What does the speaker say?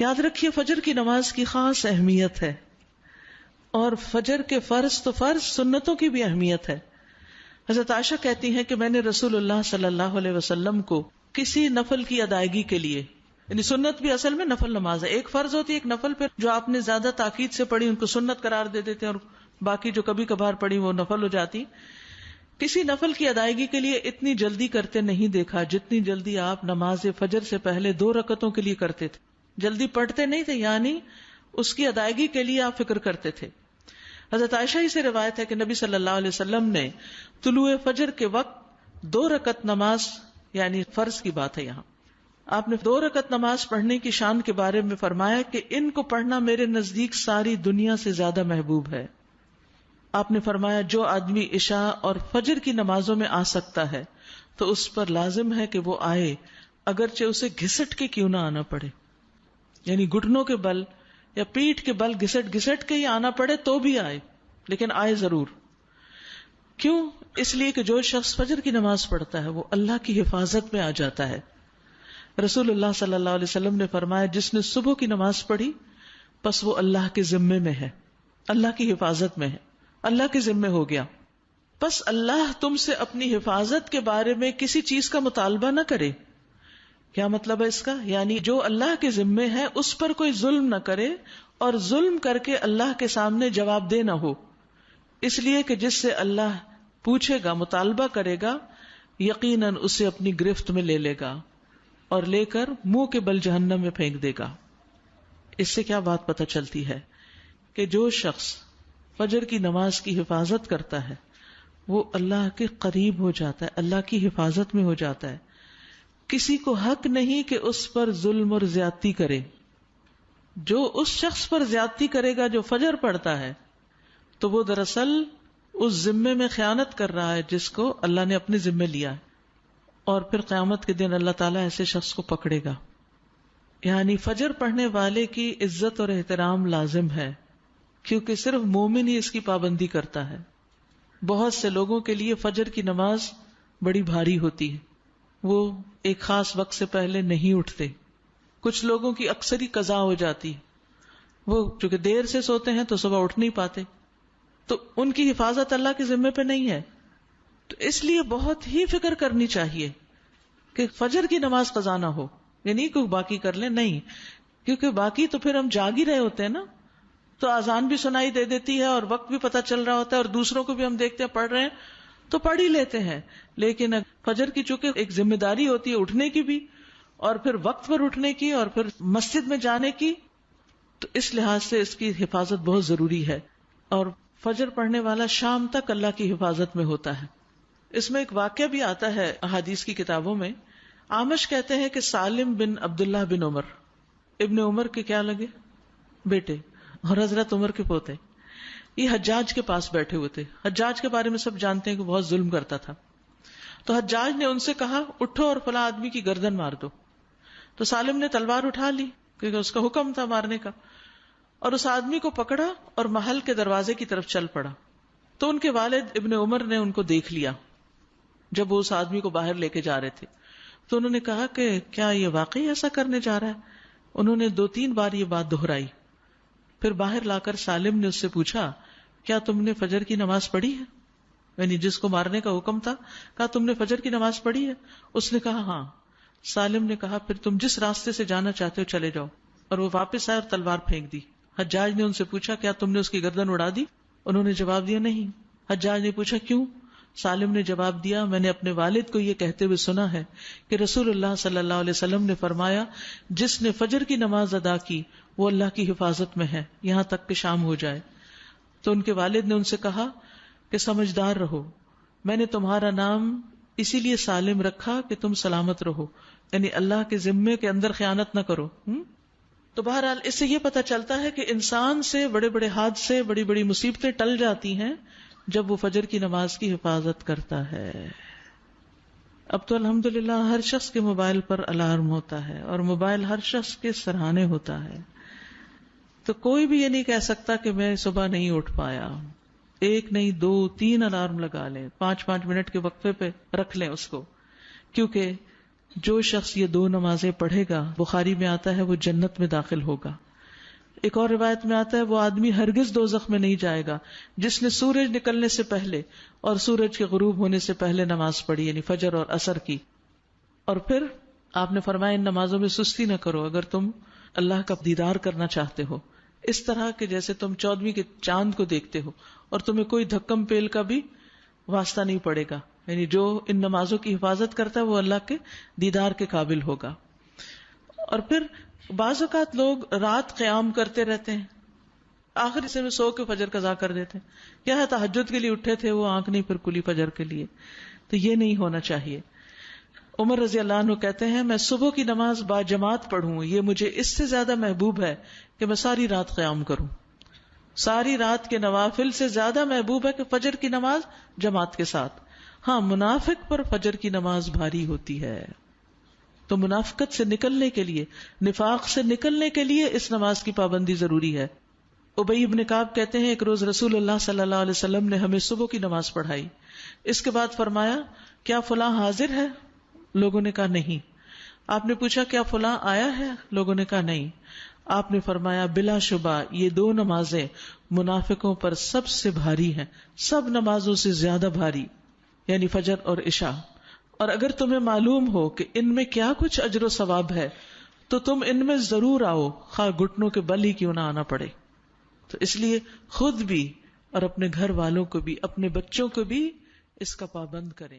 یاد رکھیے فجر کی نماز کی خاص اہمیت ہے، اور فجر کے فرض تو فرض، سنتوں کی بھی اہمیت ہے. حضرت عائشہ کہتی ہیں کہ میں نے رسول اللہ صلی اللہ علیہ وسلم کو کسی نفل کی ادائیگی کے لیے، یعنی سنت بھی اصل میں نفل نماز ہے، ایک فرض ہوتی ہے ایک نفل، پھر جو آپ نے زیادہ تاکید سے پڑھی ان کو سنت قرار دے دیتے ہیں، اور باقی جو کبھی کبھار پڑھی وہ نفل ہو جاتی. کسی نفل کی ادائیگی کے لیے اتنی جلدی کرتے نہیں دیکھا جتنی جلدی آپ نماز فجر سے پہلے 2 رکعتوں کے لیے کرتے تھے. جلدی پڑھتے نہیں تھے، یعنی اس کی ادائیگی کے لیے آپ فکر کرتے تھے. حضرت عائشہ ہی سے روایت ہے کہ نبی صلی اللہ علیہ وسلم نے طلوع فجر کے وقت 2 رکعت نماز، یعنی فرض کی بات ہے یہاں، آپ نے 2 رکعت نماز پڑھنے کی شان کے بارے میں فرمایا کہ ان کو پڑھنا میرے نزدیک ساری دنیا سے زیادہ محبوب ہے. آپ نے فرمایا جو آدمی عشاء اور فجر کی نمازوں میں آ سکتا ہے تو اس پر لازم ہے کہ وہ آئے، اگرچہ اسے گھسٹ کے کیوں نہ آنا پڑے، یعنی گھٹنوں کے بل یا پیٹھ کے بل گھسٹ گھسٹ کے ہی آنا پڑے تو بھی آئے، لیکن آئے ضرور. کیوں؟ اس لیے کہ جو شخص فجر کی نماز پڑھتا ہے وہ اللہ کی حفاظت میں آ جاتا ہے. رسول اللہ صلی اللہ علیہ وسلم نے فرمایا جس نے صبح کی نماز پڑھی پس وہ اللہ کے ذمے میں ہے، اللہ کی حفاظت میں ہے، اللہ کے ذمے ہو گیا. پس اللہ تم سے اپنی حفاظت کے بارے میں کسی چیز کا مطالبہ نہ کرے. کیا مطلب ہے اس کا؟ یعنی جو اللہ کے ذمے ہے اس پر کوئی ظلم نہ کرے، اور ظلم کر کے اللہ کے سامنے جواب دہ نہ ہو، اس لیے کہ جس سے اللہ پوچھے گا، مطالبہ کرے گا، یقیناً اسے اپنی گرفت میں لے لے گا اور لے کر منہ کے بل جہنم میں پھینک دے گا. اس سے کیا بات پتہ چلتی ہے کہ جو شخص فجر کی نماز کی حفاظت کرتا ہے وہ اللہ کے قریب ہو جاتا ہے، اللہ کی حفاظت میں ہو جاتا ہے. کسی کو حق نہیں کہ اس پر ظلم اور زیادتی کرے. جو اس شخص پر زیادتی کرے گا جو فجر پڑھتا ہے تو وہ دراصل اس ذمے میں خیانت کر رہا ہے جس کو اللہ نے اپنے ذمے لیا ہے، اور پھر قیامت کے دن اللہ تعالیٰ ایسے شخص کو پکڑے گا. یعنی فجر پڑھنے والے کی عزت اور احترام لازم ہے، کیونکہ صرف مومن ہی اس کی پابندی کرتا ہے. بہت سے لوگوں کے لیے فجر کی نماز بڑی بھاری ہوتی ہے، وہ ایک خاص وقت سے پہلے نہیں اٹھتے. کچھ لوگوں کی اکثری قضا ہو جاتی ہے، وہ چونکہ دیر سے سوتے ہیں تو صبح اٹھ نہیں پاتے، تو ان کی حفاظت اللہ کے ذمے پہ نہیں ہے. تو اس لیے بہت ہی فکر کرنی چاہیے کہ فجر کی نماز قضا نہ ہو، یعنی کوئی باقی کر لیں، نہیں، کیونکہ باقی تو پھر ہم جاگ ہی رہے ہوتے ہیں نا، تو اذان بھی سنائی دے دیتی ہے اور وقت بھی پتہ چل رہا ہوتا ہے، اور دوسروں کو بھی ہم دیکھتے ہیں پڑھ رہے ہیں تو پڑھ ہی لیتے ہیں. لیکن فجر کی چونکہ ایک ذمہ داری ہوتی ہے اٹھنے کی بھی، اور پھر وقت پر اٹھنے کی، اور پھر مسجد میں جانے کی، تو اس لحاظ سے اس کی حفاظت بہت ضروری ہے. اور فجر پڑھنے والا شام تک اللہ کی حفاظت میں ہوتا ہے. اس میں ایک واقعہ بھی آتا ہے احادیث کی کتابوں میں. اعمش کہتے ہیں کہ سالم بن عبداللہ بن عمر، ابن عمر کے کیا لگے بیٹے اور حضرت عمر کے پوتے، یہ حجاج کے پاس بیٹھے ہوئے تھے. حجاج کے بارے میں سب جانتے ہیں کہ بہت ظلم کرتا تھا. تو حجاج نے ان سے کہا اٹھو اور فلاں آدمی کی گردن مار دو. تو سالم نے تلوار اٹھا لی کیونکہ اس کا حکم تھا مارنے کا، اور اس آدمی کو پکڑا اور محل کے دروازے کی طرف چل پڑا. تو ان کے والد ابن عمر نے ان کو دیکھ لیا جب وہ اس آدمی کو باہر لے کے جا رہے تھے. تو انہوں نے کہا کہ کیا یہ واقعی ایسا کرنے جا رہا ہے؟ انہوں نے 2-3 بار یہ بات دہرائی. پھر باہر لا کر سالم نے اس سے پوچھا کیا تم نے فجر کی نماز پڑھی ہے؟ یعنی جس کو مارنے کا حکم تھا، کہا تم نے فجر کی نماز پڑھی ہے؟ اس نے کہا ہاں. سالم نے کہا پھر تم جس راستے سے جانا چاہتے ہو چلے جاؤ. اور وہ واپس آئے اور تلوار پھینک دی. حجاج نے ان سے پوچھا کیا تم نے اس کی گردن اڑا دی؟ انہوں نے جواب دیا نہیں. حجاج نے پوچھا کیوں؟ سالم نے جواب دیا میں نے اپنے والد کو یہ کہتے ہوئے سنا ہے کہ رسول اللہ صلی اللہ علیہ وسلم نے فرمایا جس نے فجر کی نماز ادا کی وہ اللہ کی حفاظت میں ہے یہاں تک کہ شام ہو جائے. تو ان کے والد نے ان سے کہا کہ سمجھدار رہو، میں نے تمہارا نام اسی لیے سالم رکھا کہ تم سلامت رہو، یعنی اللہ کے ذمے کے اندر خیانت نہ کرو. تو بہرحال اس سے یہ پتہ چلتا ہے کہ انسان سے بڑے بڑے حادثے، بڑی بڑی مصیبتیں ٹل جاتی ہیں جب وہ فجر کی نماز کی حفاظت کرتا ہے. اب تو الحمدللہ ہر شخص کے موبائل پر الارم ہوتا ہے اور موبائل ہر شخص کے سرہانے ہوتا ہے، تو کوئی بھی یہ نہیں کہہ سکتا کہ میں صبح نہیں اٹھ پایا. 1 نہیں 2 3 الارم لگا لیں، 5 منٹ کے وقفے پہ رکھ لیں اس کو، کیونکہ جو شخص یہ 2 نمازیں پڑھے گا، بخاری میں آتا ہے وہ جنت میں داخل ہوگا. ایک اور روایت میں آتا ہے وہ آدمی ہرگز دوزخ میں نہیں جائے گا جس نے سورج نکلنے سے پہلے اور سورج کے غروب ہونے سے پہلے نماز پڑھی، یعنی فجر اور عصر کی. اور پھر آپ نے فرمایا ان نمازوں میں سستی نہ کرو اگر تم اللہ کا دیدار کرنا چاہتے ہو، اس طرح کہ جیسے تم 14ویں کے چاند کو دیکھتے ہو اور تمہیں کوئی دھکم پیل کا بھی واسطہ نہیں پڑے گا. یعنی جو ان نمازوں کی حفاظت کرتا ہے وہ اللہ کے دیدار کے قابل ہوگا. اور پھر بعض اوقات لوگ رات قیام کرتے رہتے ہیں، آخر حصے میں سو کے فجر قضا کر دیتے ہیں. کیا ہے تہجد کے لیے اٹھے تھے وہ آنکھ نہیں پھر کلی فجر کے لیے. تو یہ نہیں ہونا چاہیے. عمر رضی اللہ عنہ کہتے ہیں میں صبح کی نماز با جماعت پڑھوں یہ مجھے اس سے زیادہ محبوب ہے کہ میں ساری رات قیام کروں. ساری رات کے نوافل سے زیادہ محبوب ہے کہ فجر کی نماز جماعت کے ساتھ. ہاں منافق پر فجر کی نماز بھاری ہوتی ہے، تو منافقت سے نکلنے کے لیے، نفاق سے نکلنے کے لیے اس نماز کی پابندی ضروری ہے. ابی بن کعب کہتے ہیں ایک روز رسول اللہ صلی اللہ علیہ وسلم نے ہمیں صبح کی نماز پڑھائی. اس کے بعد فرمایا کیا فلاں حاضر ہے؟ لوگوں نے کہا نہیں. آپ نے پوچھا کیا فلاں آیا ہے؟ لوگوں نے کہا نہیں. آپ نے فرمایا بلا شبہ یہ 2 نمازیں منافقوں پر سب سے بھاری ہیں، سب نمازوں سے زیادہ بھاری، یعنی فجر اور عشاء. اور اگر تمہیں معلوم ہو کہ ان میں کیا کچھ اجر و ثواب ہے تو تم ان میں ضرور آؤ، خواہ گھٹنوں کے بل ہی کیوں نہ آنا پڑے. تو اس لیے خود بھی اور اپنے گھر والوں کو بھی، اپنے بچوں کو بھی اس کا پابند کریں.